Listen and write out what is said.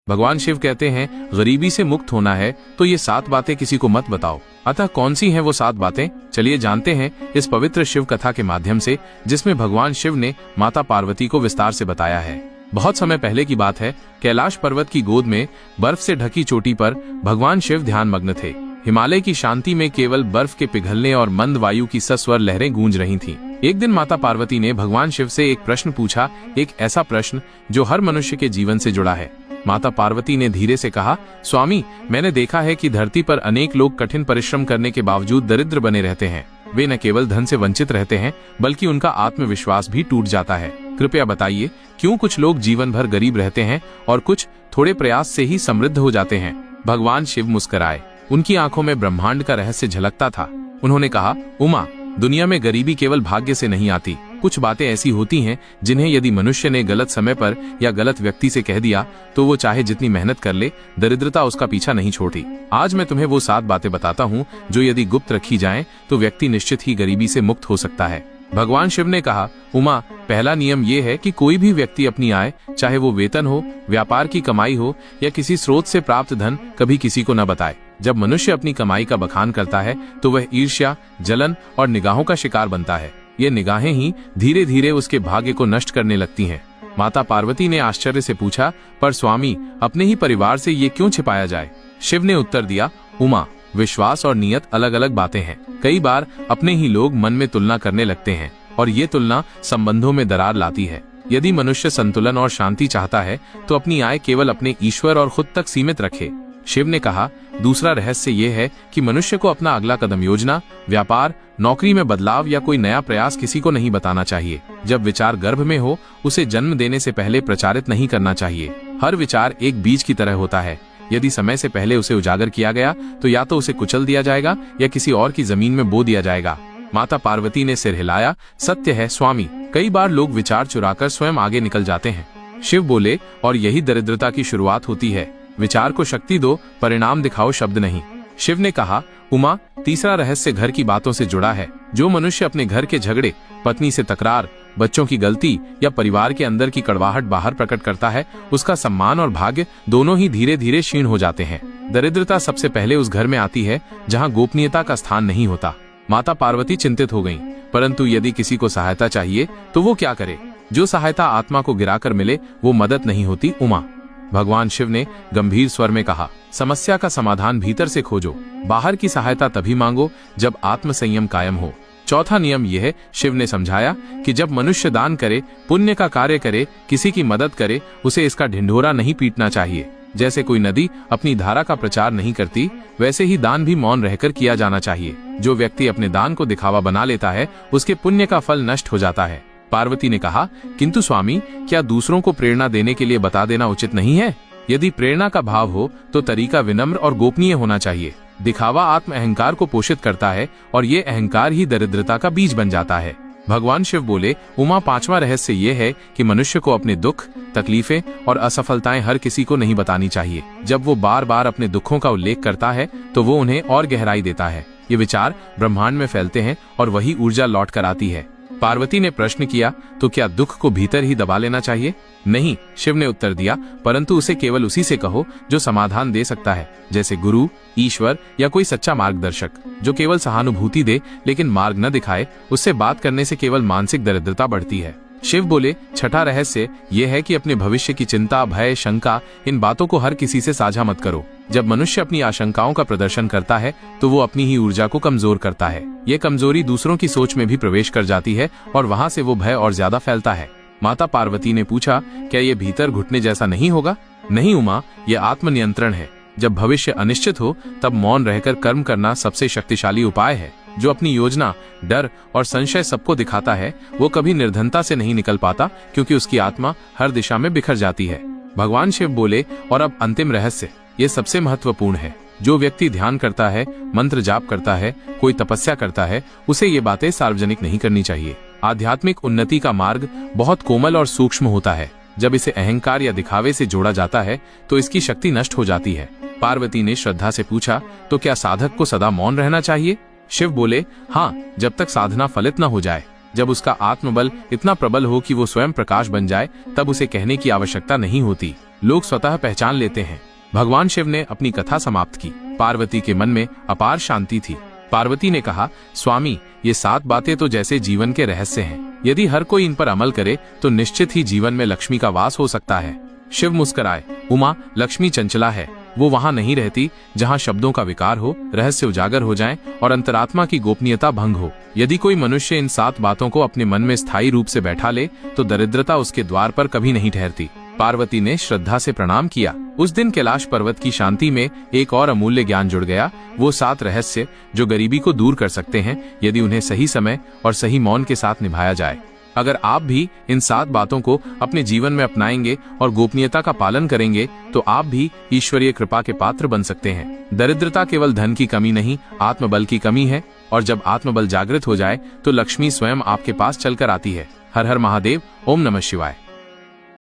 भगवान शिव कहते हैं, गरीबी से मुक्त होना है तो ये 7 बातें किसी को मत बताओ। अतः कौन सी हैं वो 7 बातें, चलिए जानते हैं इस पवित्र शिव कथा के माध्यम से, जिसमें भगवान शिव ने माता पार्वती को विस्तार से बताया है। बहुत समय पहले की बात है, कैलाश पर्वत की गोद में बर्फ से ढकी चोटी पर भगवान शिव ध्यान मग्न थे। हिमालय की शांति में केवल बर्फ के पिघलने और मंद वायु की सस्वर लहरें गूंज रही थीं। एक दिन माता पार्वती ने भगवान शिव से एक प्रश्न पूछा, एक ऐसा प्रश्न जो हर मनुष्य के जीवन से जुड़ा है। माता पार्वती ने धीरे से कहा, स्वामी, मैंने देखा है कि धरती पर अनेक लोग कठिन परिश्रम करने के बावजूद दरिद्र बने रहते हैं। वे न केवल धन से वंचित रहते हैं, बल्कि उनका आत्मविश्वास भी टूट जाता है। कृपया बताइए, क्यों कुछ लोग जीवन भर गरीब रहते हैं और कुछ थोड़े प्रयास से ही समृद्ध हो जाते हैं? भगवान शिव मुस्कुराए। उनकी आंखों में ब्रह्मांड का रहस्य झलकता था। उन्होंने कहा, उमा, दुनिया में गरीबी केवल भाग्य से नहीं आती। कुछ बातें ऐसी होती हैं जिन्हें यदि मनुष्य ने गलत समय पर या गलत व्यक्ति से कह दिया तो वो चाहे जितनी मेहनत कर ले, दरिद्रता उसका पीछा नहीं छोड़ती। आज मैं तुम्हें वो 7 बातें बताता हूँ जो यदि गुप्त रखी जाएं तो व्यक्ति निश्चित ही गरीबी से मुक्त हो सकता है। भगवान शिव ने कहा, उमा, पहला नियम ये है कि कोई भी व्यक्ति अपनी आय, चाहे वो वेतन हो, व्यापार की कमाई हो या किसी स्रोत से प्राप्त धन, कभी किसी को न बताए। जब मनुष्य अपनी कमाई का बखान करता है तो वह ईर्ष्या, जलन और निगाहों का शिकार बनता है। ये निगाहें ही धीरे धीरे उसके भाग्य को नष्ट करने लगती हैं। माता पार्वती ने आश्चर्य से पूछा, पर स्वामी, अपने ही परिवार से ये क्यों छिपाया जाए? शिव ने उत्तर दिया, उमा, विश्वास और नियत अलग अलग बातें हैं। कई बार अपने ही लोग मन में तुलना करने लगते हैं और ये तुलना संबंधों में दरार लाती है। यदि मनुष्य संतुलन और शांति चाहता है तो अपनी आय केवल अपने ईश्वर और खुद तक सीमित रखे। शिव ने कहा, दूसरा रहस्य ये है कि मनुष्य को अपना अगला कदम, योजना, व्यापार, नौकरी में बदलाव या कोई नया प्रयास किसी को नहीं बताना चाहिए। जब विचार गर्भ में हो, उसे जन्म देने से पहले प्रचारित नहीं करना चाहिए। हर विचार एक बीज की तरह होता है। यदि समय से पहले उसे उजागर किया गया तो या तो उसे कुचल दिया जाएगा या किसी और की जमीन में बो दिया जाएगा। माता पार्वती ने सिर हिलाया, सत्य है स्वामी, कई बार लोग विचार चुराकर स्वयं आगे निकल जाते हैं। शिव बोले, और यही दरिद्रता की शुरुआत होती है। विचार को शक्ति दो, परिणाम दिखाओ, शब्द नहीं। शिव ने कहा, उमा, तीसरा रहस्य घर की बातों से जुड़ा है। जो मनुष्य अपने घर के झगड़े, पत्नी से तकरार, बच्चों की गलती या परिवार के अंदर की कड़वाहट बाहर प्रकट करता है, उसका सम्मान और भाग्य दोनों ही धीरे धीरे क्षीण हो जाते हैं। दरिद्रता सबसे पहले उस घर में आती है जहाँ गोपनीयता का स्थान नहीं होता। माता पार्वती चिंतित हो गईं, परंतु यदि किसी को सहायता चाहिए तो वो क्या करे? जो सहायता आत्मा को गिराकर मिले वो मदद नहीं होती, उमा। भगवान शिव ने गंभीर स्वर में कहा, समस्या का समाधान भीतर से खोजो। बाहर की सहायता तभी मांगो जब आत्म संयम कायम हो। चौथा नियम यह है, शिव ने समझाया, कि जब मनुष्य दान करे, पुण्य का कार्य करे, किसी की मदद करे, उसे इसका ढिंढोरा नहीं पीटना चाहिए। जैसे कोई नदी अपनी धारा का प्रचार नहीं करती, वैसे ही दान भी मौन रहकर किया जाना चाहिए। जो व्यक्ति अपने दान को दिखावा बना लेता है, उसके पुण्य का फल नष्ट हो जाता है। पार्वती ने कहा, किंतु स्वामी, क्या दूसरों को प्रेरणा देने के लिए बता देना उचित नहीं है? यदि प्रेरणा का भाव हो तो तरीका विनम्र और गोपनीय होना चाहिए। दिखावा आत्म अहंकार को पोषित करता है और ये अहंकार ही दरिद्रता का बीज बन जाता है। भगवान शिव बोले, उमा, 5वां रहस्य ये है कि मनुष्य को अपने दुख, तकलीफें और असफलताएं हर किसी को नहीं बतानी चाहिए। जब वो बार बार अपने दुखों का उल्लेख करता है तो वो उन्हें और गहराई देता है। ये विचार ब्रह्मांड में फैलते हैं और वही ऊर्जा लौट कर आती है। पार्वती ने प्रश्न किया, तो क्या दुख को भीतर ही दबा लेना चाहिए? नहीं, शिव ने उत्तर दिया, परंतु उसे केवल उसी से कहो जो समाधान दे सकता है, जैसे गुरु, ईश्वर या कोई सच्चा मार्गदर्शक। जो केवल सहानुभूति दे लेकिन मार्ग न दिखाए, उससे बात करने से केवल मानसिक दरिद्रता बढ़ती है। शिव बोले, छठा रहस्य यह है कि अपने भविष्य की चिंता, भय, शंका, इन बातों को हर किसी से साझा मत करो। जब मनुष्य अपनी आशंकाओं का प्रदर्शन करता है तो वो अपनी ही ऊर्जा को कमजोर करता है। ये कमजोरी दूसरों की सोच में भी प्रवेश कर जाती है और वहां से वो भय और ज्यादा फैलता है। माता पार्वती ने पूछा, क्या ये भीतर घुटने जैसा नहीं होगा? नहीं उमा, ये आत्मनियंत्रण है। जब भविष्य अनिश्चित हो तब मौन रहकर कर्म करना सबसे शक्तिशाली उपाय है। जो अपनी योजना, डर और संशय सबको दिखाता है, वो कभी निर्धनता से नहीं निकल पाता, क्योंकि उसकी आत्मा हर दिशा में बिखर जाती है। भगवान शिव बोले, और अब अंतिम रहस्य, ये सबसे महत्वपूर्ण है। जो व्यक्ति ध्यान करता है, मंत्र जाप करता है, कोई तपस्या करता है, उसे ये बातें सार्वजनिक नहीं करनी चाहिए। आध्यात्मिक उन्नति का मार्ग बहुत कोमल और सूक्ष्म होता है। जब इसे अहंकार या दिखावे से जोड़ा जाता है तो इसकी शक्ति नष्ट हो जाती है। पार्वती ने श्रद्धा से पूछा, तो क्या साधक को सदा मौन रहना चाहिए? शिव बोले, हाँ, जब तक साधना फलित न हो जाए। जब उसका आत्मबल इतना प्रबल हो कि वो स्वयं प्रकाश बन जाए, तब उसे कहने की आवश्यकता नहीं होती। लोग स्वतः पहचान लेते हैं। भगवान शिव ने अपनी कथा समाप्त की। पार्वती के मन में अपार शांति थी। पार्वती ने कहा, स्वामी, ये 7 बातें तो जैसे जीवन के रहस्य हैं। यदि हर कोई इन पर अमल करे तो निश्चित ही जीवन में लक्ष्मी का वास हो सकता है। शिव मुस्कुराए, उमा, लक्ष्मी चंचला है। वो वहां नहीं रहती जहां शब्दों का विकार हो, रहस्य उजागर हो जाएं और अंतरात्मा की गोपनीयता भंग हो। यदि कोई मनुष्य इन 7 बातों को अपने मन में स्थायी रूप से बैठा ले तो दरिद्रता उसके द्वार पर कभी नहीं ठहरती। पार्वती ने श्रद्धा से प्रणाम किया। उस दिन कैलाश पर्वत की शांति में एक और अमूल्य ज्ञान जुड़ गया, वो 7 रहस्य जो गरीबी को दूर कर सकते हैं यदि उन्हें सही समय और सही मौन के साथ निभाया जाए। अगर आप भी इन 7 बातों को अपने जीवन में अपनाएंगे और गोपनीयता का पालन करेंगे तो आप भी ईश्वरीय कृपा के पात्र बन सकते हैं। दरिद्रता केवल धन की कमी नहीं, आत्मबल की कमी है, और जब आत्मबल जागृत हो जाए तो लक्ष्मी स्वयं आपके पास चलकर आती है। हर हर महादेव। ओम नमः शिवाय।